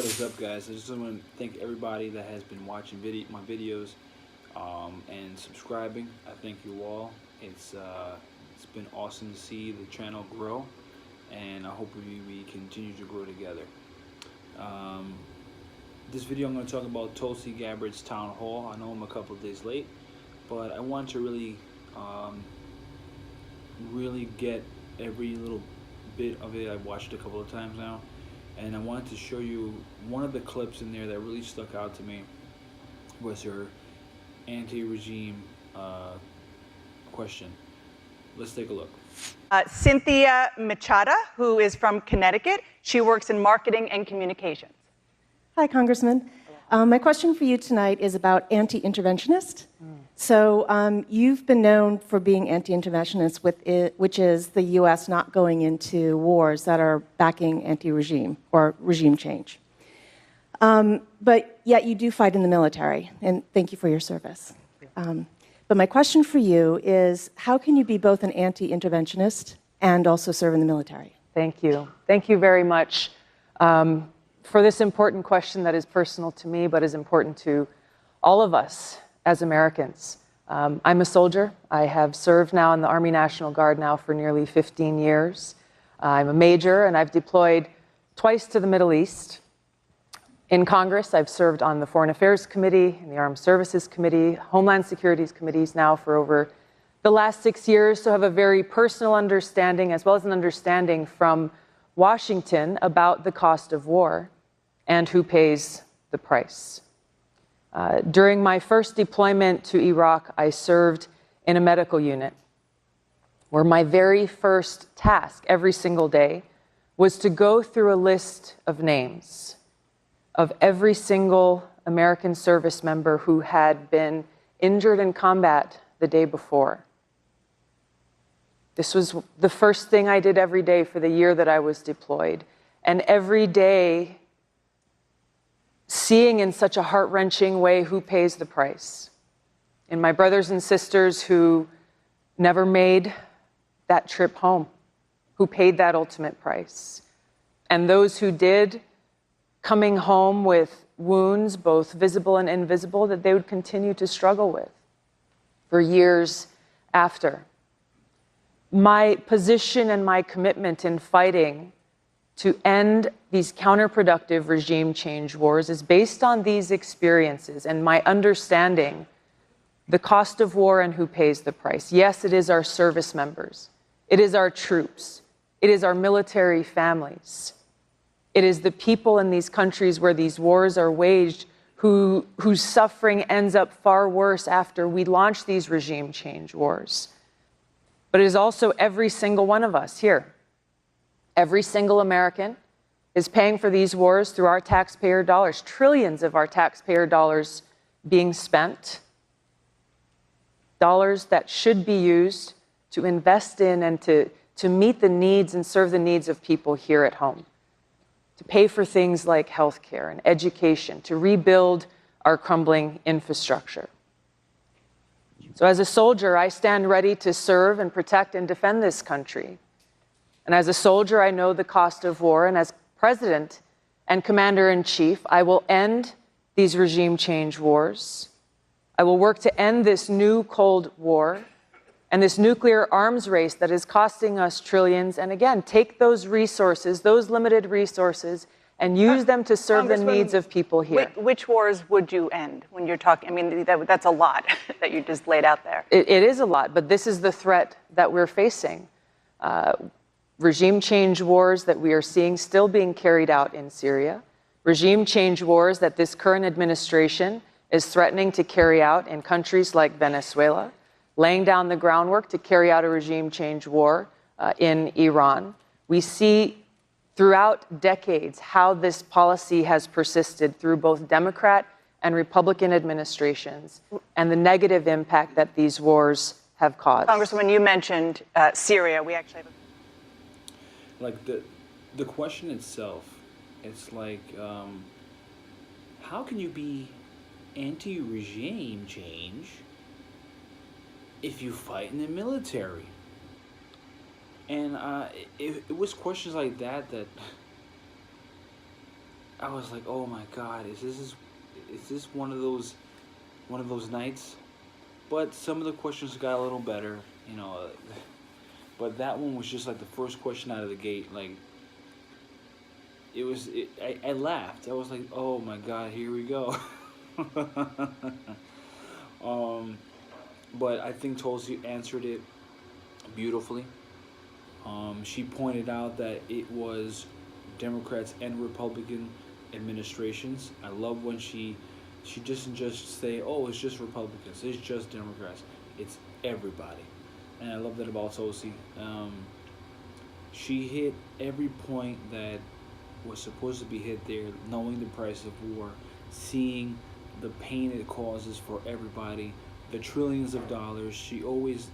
what is up, guys? I just want to thank everybody that has been watching my videos and subscribing. I thank you all. It's been awesome to see the channel grow, and I hope we continue to grow together. This video I'm going to talk about Tulsi Gabbard's town hall. I know I'm a couple of days late, but I want to really get every little bit of it. I've watched it a couple of times now, and I wanted to show you one of the clips in there that really stuck out to me was her anti-regime question. Let's take a look. Cynthia Machada, who is from Connecticut. She works in marketing and communications. Hi, Congressman. My question for you tonight is about anti-interventionist. So you've been known for being anti-interventionist, which is the U.S. not going into wars that are backing anti-regime or regime change. But yet you do fight in the military, and thank you for your service. But my question for you is, how can you be both an anti-interventionist and also serve in the military? Thank you. Thank you very much for this important question that is personal to me, but is important to all of us as Americans. I'm a soldier. I have served now in the Army National Guard now for nearly 15 years. I'm a major, and I've deployed twice to the Middle East. In Congress, I've served on the Foreign Affairs Committee, and the Armed Services Committee, Homeland Security's committees now for over the last 6 years, so I have a very personal understanding as well as an understanding from Washington about the cost of war and who pays the price. During my first deployment to Iraq, I served in a medical unit where my very first task every single day was to go through a list of names of every single American service member who had been injured in combat the day before. This was the first thing I did every day for the year that I was deployed. And every day, seeing in such a heart-wrenching way who pays the price. In my brothers and sisters who never made that trip home, who paid that ultimate price. And those who did, coming home with wounds, both visible and invisible, that they would continue to struggle with for years after. My position and my commitment in fighting to end these counterproductive regime change wars is based on these experiences and my understanding the cost of war and who pays the price. Yes, it is our service members. It is our troops. It is our military families. It is the people in these countries where these wars are waged whose suffering ends up far worse after we launch these regime change wars. But it is also every single one of us here. Every single American is paying for these wars through our taxpayer dollars, trillions of our taxpayer dollars being spent, dollars that should be used to invest in and to meet the needs and serve the needs of people here at home, to pay for things like healthcare and education, to rebuild our crumbling infrastructure. So as a soldier, I stand ready to serve and protect and defend this country. And as a soldier, I know the cost of war, and as president and commander-in-chief, I will end these regime change wars. I will work to end this new Cold War and this nuclear arms race that is costing us trillions, and again, take those resources, those limited resources, and use them to serve the needs of people here. Which wars would you end when you're talking? I mean, that's a lot that you just laid out there. It is a lot, but this is the threat that we're facing. Regime change wars that we are seeing still being carried out in Syria. Regime change wars that this current administration is threatening to carry out in countries like Venezuela, laying down the groundwork to carry out a regime change war in Iran. We see throughout decades how this policy has persisted through both Democrat and Republican administrations and the negative impact that these wars have caused. Congresswoman, you mentioned Syria. We actually have Like the question itself, it's like, how can you be anti-regime change if you fight in the military? And it was questions like that I was like, oh my God, is this one of those nights? But some of the questions got a little better, you know. But that one was just like the first question out of the gate. Like, I laughed. I was like, oh my God, here we go. But I think Tulsi answered it beautifully. She pointed out that it was Democrats and Republican administrations. I love when she doesn't just say, oh, it's just Republicans, it's just Democrats. It's everybody. And I love that about Tulsi. She hit every point that was supposed to be hit there, knowing the price of war, seeing the pain it causes for everybody, the trillions of dollars. She always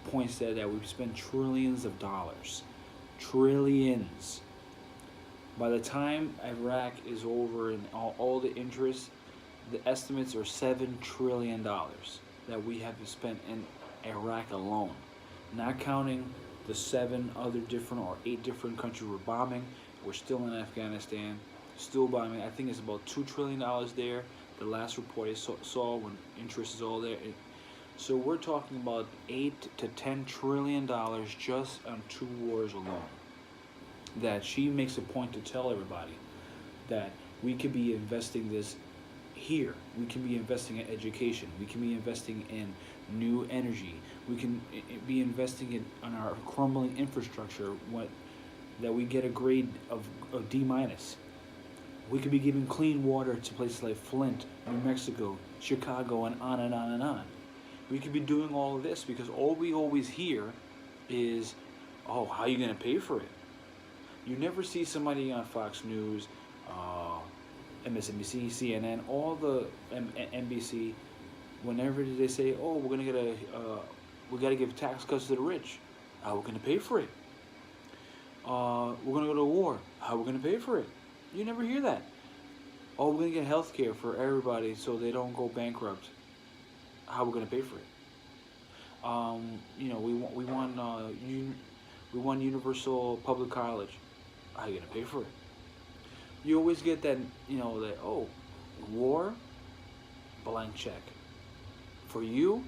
points that we've spent trillions of dollars. Trillions. By the time Iraq is over and all the interest, the estimates are $7 trillion that we have spent in Iraq alone. Not counting the 7 other different or 8 different countries we're bombing. We're still in Afghanistan, still bombing. I think it's about $2 trillion there. The last report I saw when interest is all there. So we're talking about $8 to $10 trillion just on 2 wars alone. That she makes a point to tell everybody that we could be investing this here. We can be investing in education. We can be investing in new energy. We can be investing in on our crumbling infrastructure. That we get a grade of D-. We could be giving clean water to places like Flint, New Mexico, Chicago, and on and on and on. We could be doing all of this because all we always hear is, oh, how are you going to pay for it? You never see somebody on Fox News, MSNBC, CNN, all the NBC, whenever they say, oh, we're going to we got to give tax cuts to the rich. How are we going to pay for it? We're going to go to war. How are we going to pay for it? You never hear that. Oh, we're going to get health care for everybody so they don't go bankrupt. How are we going to pay for it? You know, we want universal public college. How are you going to pay for it? You always get that, you know, that, oh, war, blank check. For you,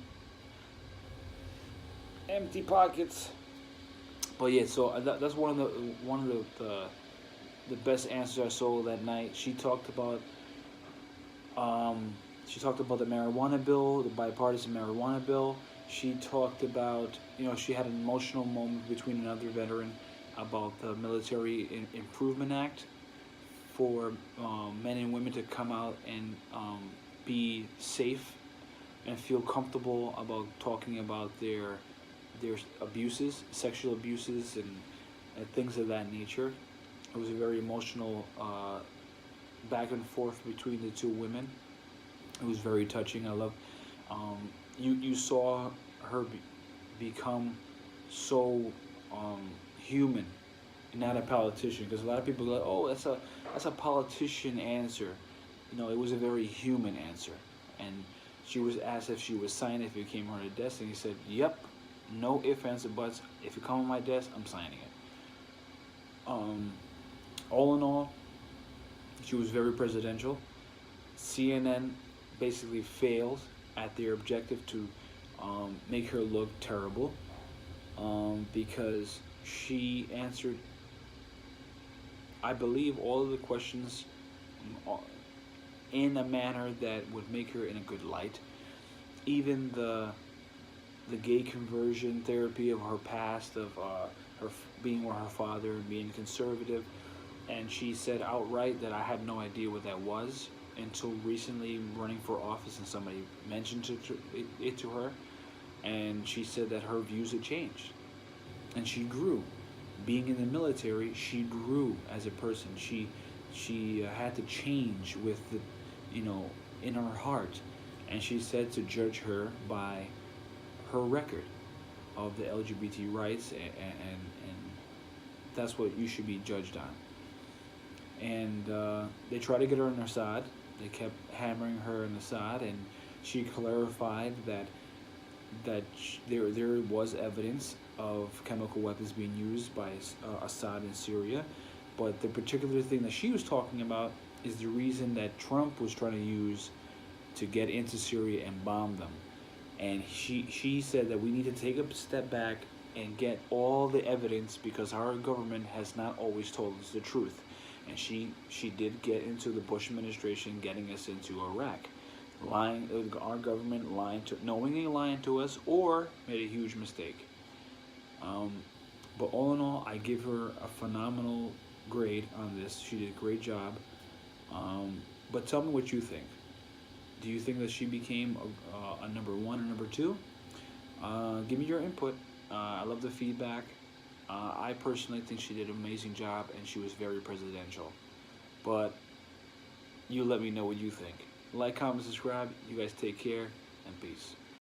empty pockets. But yeah, so that's one of the best answers I saw that night. She talked about the marijuana bill, the bipartisan marijuana bill. She talked about, you know, she had an emotional moment between another veteran about the Military Improvement Act for men and women to come out and be safe and feel comfortable about talking about their abuses, sexual abuses, and things of that nature. It was a very emotional back and forth between the 2 women. It was very touching. I love. You saw her become so human, not a politician. Because a lot of people go, "Oh, that's a politician answer." You know, it was a very human answer. And she was asked if she would sign it if it came on her desk, and he said, "Yep, no ifs, ands, or buts. If it comes on my desk, I'm signing it." All in all, she was very presidential. CNN basically failed at their objective to make her look terrible because she answered, I believe, all of the questions in a manner that would make her in a good light. Even the gay conversion therapy of her past, of her being with her father and being conservative, and she said outright that I had no idea what that was until recently running for office, and somebody mentioned it to her, and she said that her views had changed, and she grew. Being in the military, she grew as a person. She had to change with the, you know, in her heart, and she said to judge her by her record of the LGBT rights, and that's what you should be judged on. And they tried to get her on their side. They kept hammering her on the side, and she clarified that there was evidence of chemical weapons being used by Assad in Syria, but the particular thing that she was talking about is the reason that Trump was trying to use to get into Syria and bomb them. And she said that we need to take a step back and get all the evidence, because our government has not always told us the truth. And she did get into the Bush administration getting us into Iraq. Lying, our government knowingly lying to us, or made a huge mistake. But all in all, I give her a phenomenal grade on this. She did a great job. But tell me what you think. Do you think that she became a number one or number two? Give me your input. I love the feedback. I personally think she did an amazing job, and she was very presidential. But you let me know what you think. Like, comment, subscribe. You guys take care, and peace.